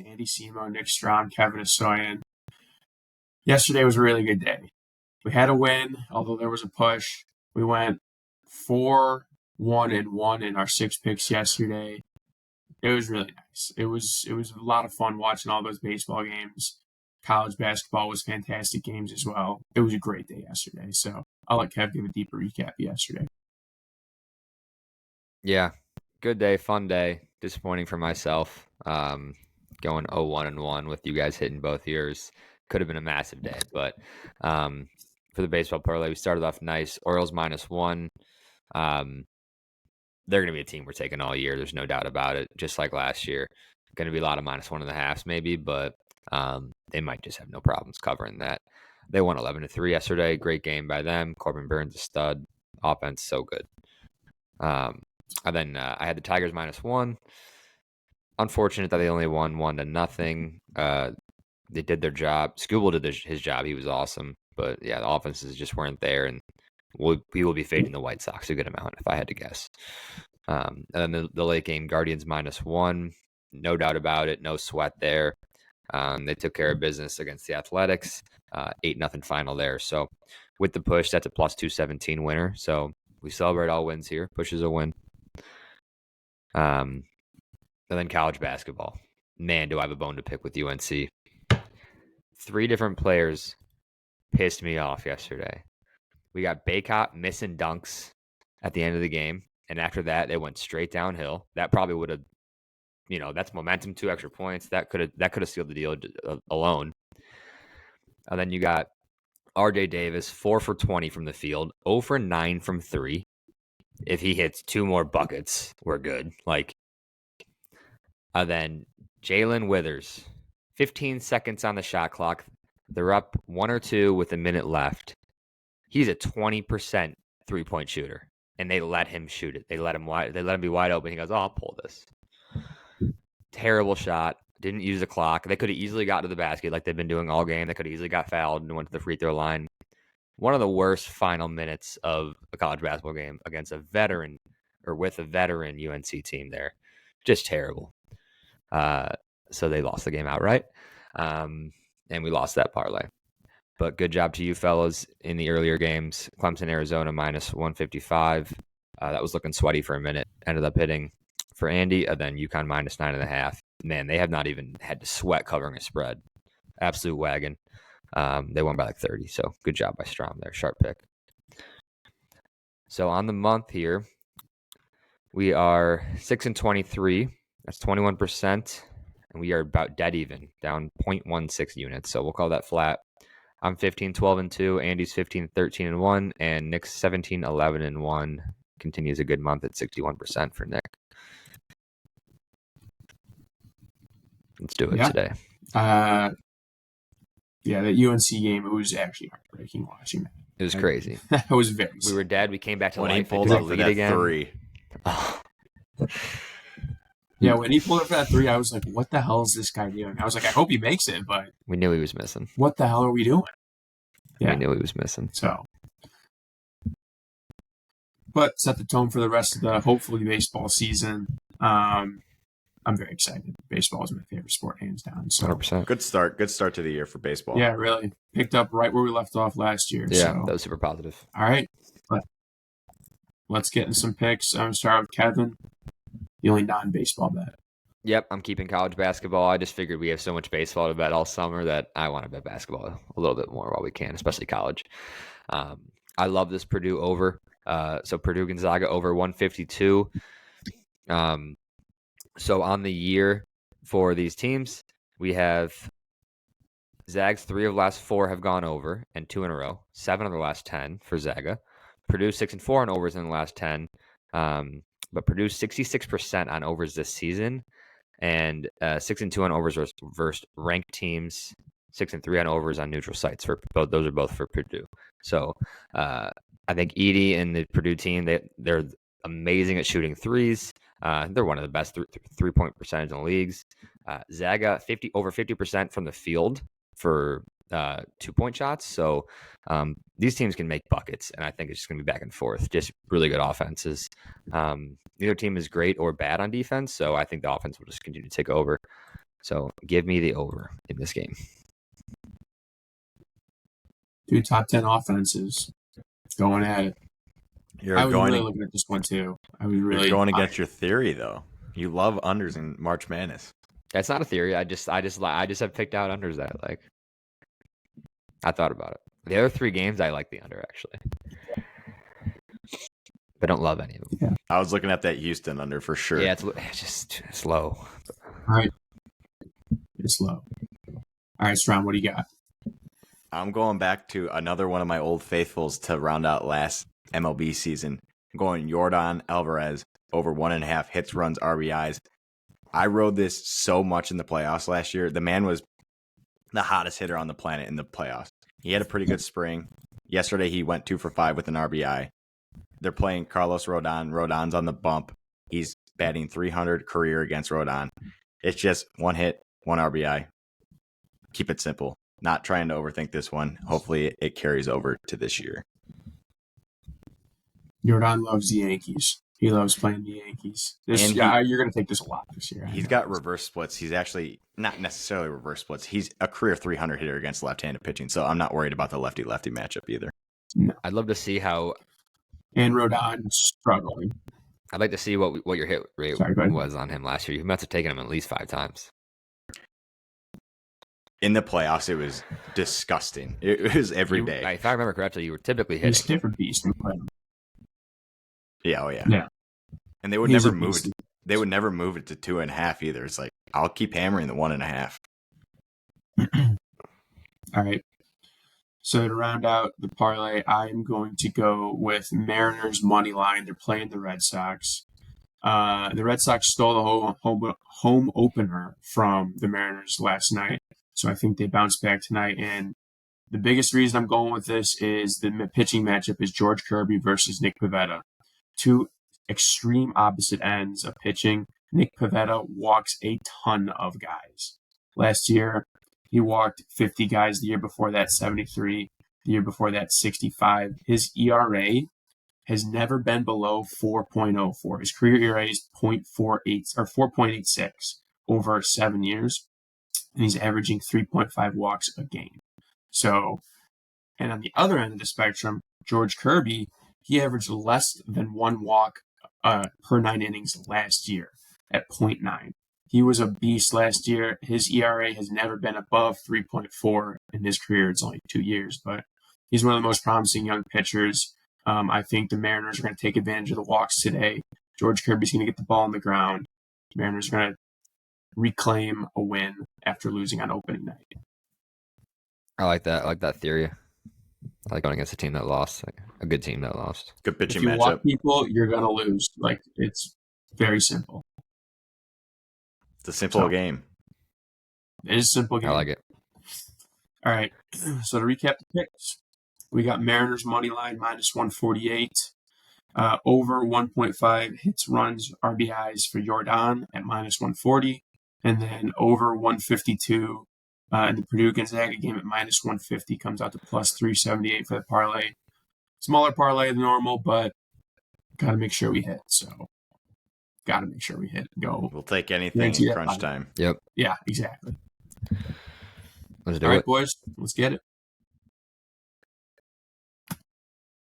Andy Semo, Nick Strom, Kevin Asoyan. Yesterday was a really good day. We had a win, although there was a push. We went 4-1-1 in our 6 picks yesterday. It was really nice. It was a lot of fun watching all those baseball games. College basketball was fantastic games as well. It was a great day yesterday. So I'll let Kev give a deeper recap of yesterday. Yeah, good day, fun day. Disappointing for myself. Going 0-1-1 with you guys hitting both years. Could have been a massive day, but for the baseball parlay, we started off nice. Orioles -1. They're going to be a team we're taking all year. There's no doubt about it. Just like last year, going to be a lot of -1.5 maybe, but they might just have no problems covering that. They won 11-3 yesterday. Great game by them. Corbin Burns a stud. Offense so good. And then I had the Tigers -1. Unfortunate that they only won 1-0. They did their job. Skubal did his job. He was awesome. But yeah, the offenses just weren't there, and we will be fading the White Sox a good amount if I had to guess. And then the late game, Guardians -1. No doubt about it. No sweat there. They took care of business against the Athletics. 8-0 final there. So with the push, that's a +217 winner. So we celebrate all wins here. Push is a win. And then college basketball. Man, do I have a bone to pick with UNC. 3 different players pissed me off yesterday. We got Baycott missing dunks at the end of the game. And after that, they went straight downhill. That probably would have, that's momentum, 2 extra points. That could have sealed the deal alone. And then you got RJ Davis, 4 for 20 from the field, 0 for 9 from 3. If he hits 2 more buckets, we're good. And then Jalen Withers, 15 seconds on the shot clock. They're up 1 or 2 with a minute left. He's a 20% 3-point shooter, and they let him shoot it. They let him be wide open. He goes, I'll pull this. Terrible shot. Didn't use the clock. They could have easily got to the basket like they've been doing all game. They could have easily got fouled and went to the free throw line. One of the worst final minutes of a college basketball game against a veteran or with a veteran UNC team there. Just terrible. So they lost the game outright. And we lost that parlay. But good job to you fellas in the earlier games. Clemson, Arizona -155. That was looking sweaty for a minute. Ended up hitting for Andy. And then UConn -9.5. Man, they have not even had to sweat covering a spread. Absolute wagon. They won by 30. So good job by Strom there. Sharp pick. So on the month here, we are 6-23. That's 21%. And we are about dead even, down 0.16 units. So we'll call that flat. I'm 15-12-2. Andy's 15-13-1. And Nick's 17-11-1. Continues a good month at 61% for Nick. Let's do it today. Yeah, that UNC game, it was actually heartbreaking watching that. It was crazy. That was very We were dead. We came back to when life. he pulled up for that again. 3. Oh. Yeah, when he pulled up for that 3, I was like, what the hell is this guy doing? I was like, I hope he makes it, but We knew he was missing. what the hell are we doing? We knew he was missing. So, but set the tone for the rest of the, hopefully, baseball season. I'm very excited. Baseball is my favorite sport, hands down. So 100%. Good start to the year for baseball. Yeah, really. Picked up right where we left off last year. Yeah, so. that was super positive. All right. Let's get in some picks. I'm going to start with Kevin, the only non-baseball bet. Yep, I'm keeping college basketball. I just figured we have so much baseball to bet all summer that I want to bet basketball a little bit more while we can, especially college. I love this Purdue over. So Purdue Gonzaga over 152. So on the year for these teams, we have Zags 3 of the last 4 have gone over, and 2 in a row. 7 of the last 10 for Zaga. Purdue 6-4 on overs in the last 10. But Purdue 66% on overs this season, and 6-2 on overs versus ranked teams. 6-3 on overs on neutral sites for both. Those are both for Purdue. So I think Edey and the Purdue team, they're amazing at shooting threes. They're one of the best 3-point percentage in the leagues. Zaga over 50% from the field for 2-point shots. So these teams can make buckets, and I think it's just going to be back and forth. Just really good offenses. Neither team is great or bad on defense, so I think the offense will just continue to take over. So give me the over in this game. Two top 10 offenses going at it. I was really looking at this one too. You're going against your theory though. You love unders in March Madness. That's not a theory. I just have picked out unders that I like. I thought about it. The other 3 games I like the under actually. But don't love any of them. Yeah. I was looking at that Houston under for sure. Yeah, it's low. All right. It's low. All right, Strom, what do you got? I'm going back to another one of my old faithfuls to round out last MLB season. I'm going Yordan Alvarez over 1.5 hits, runs, RBIs. I rode this so much in the playoffs last year. The man was the hottest hitter on the planet in the playoffs. He had a pretty good spring. Yesterday, he went 2 for 5 with an RBI. They're playing Carlos Rodon. Rodon's on the bump. He's batting .300 career against Rodon. It's just 1 hit, 1 RBI. Keep it simple. Not trying to overthink this one. Hopefully, it carries over to this year. Yordan loves the Yankees. He loves playing the Yankees. You're going to take this a lot this year. He's got reverse splits. He's actually not necessarily reverse splits. He's a career .300 hitter against left-handed pitching, so I'm not worried about the lefty-lefty matchup either. No. I'd love to see how. And Rodon's struggling. I'd like to see what your hit rate was on him last year. You must have taken him at least 5 times. In the playoffs, it was disgusting. It was every day. If I remember correctly, you were typically hitting. He's a different beast. Yeah, oh yeah. Yeah. And they would never move it. They would never move it to 2.5 either. It's like, I'll keep hammering the 1.5. All right. So to round out the parlay, I'm going to go with Mariners money line. They're playing the Red Sox. The Red Sox stole the home opener from the Mariners last night. So I think they bounce back tonight. And the biggest reason I'm going with this is the pitching matchup is George Kirby versus Nick Pivetta. 2 extreme opposite ends of pitching. Nick Pivetta walks a ton of guys. Last year, he walked 50 guys. The year before that, 73. The year before that, 65. His ERA has never been below 4.04. His career ERA is 0.48 or 4.86 over 7 years. And he's averaging 3.5 walks a game. So, and on the other end of the spectrum, George Kirby, he averaged less than 1 walk per 9 innings last year at 0.9. He was a beast last year. His ERA has never been above 3.4 in his career. It's only 2 years, but he's one of the most promising young pitchers. I think the Mariners are going to take advantage of the walks today. George Kirby's going to get the ball on the ground. The Mariners are going to reclaim a win after losing on opening night. I like that. I like that theory. I like going against a team that lost, like a good team that lost. Good pitching matchup. If you walk matchup. people, you're going to lose. Like, it's very simple. It's a simple game. It is a simple game. I like it. All right. So to recap the picks, we got Mariners money line minus 148. Over 1.5 hits, runs, RBIs for Yordan at minus 140. And then over 152 in the Purdue-Gonzaga game at minus 150 comes out to plus 378 for the parlay. Smaller parlay than normal, but got to make sure we hit. So got to make sure we hit. Go. We'll take anything in crunch time. Yep. Yeah, exactly. Let's do All it. right, boys. Let's get it.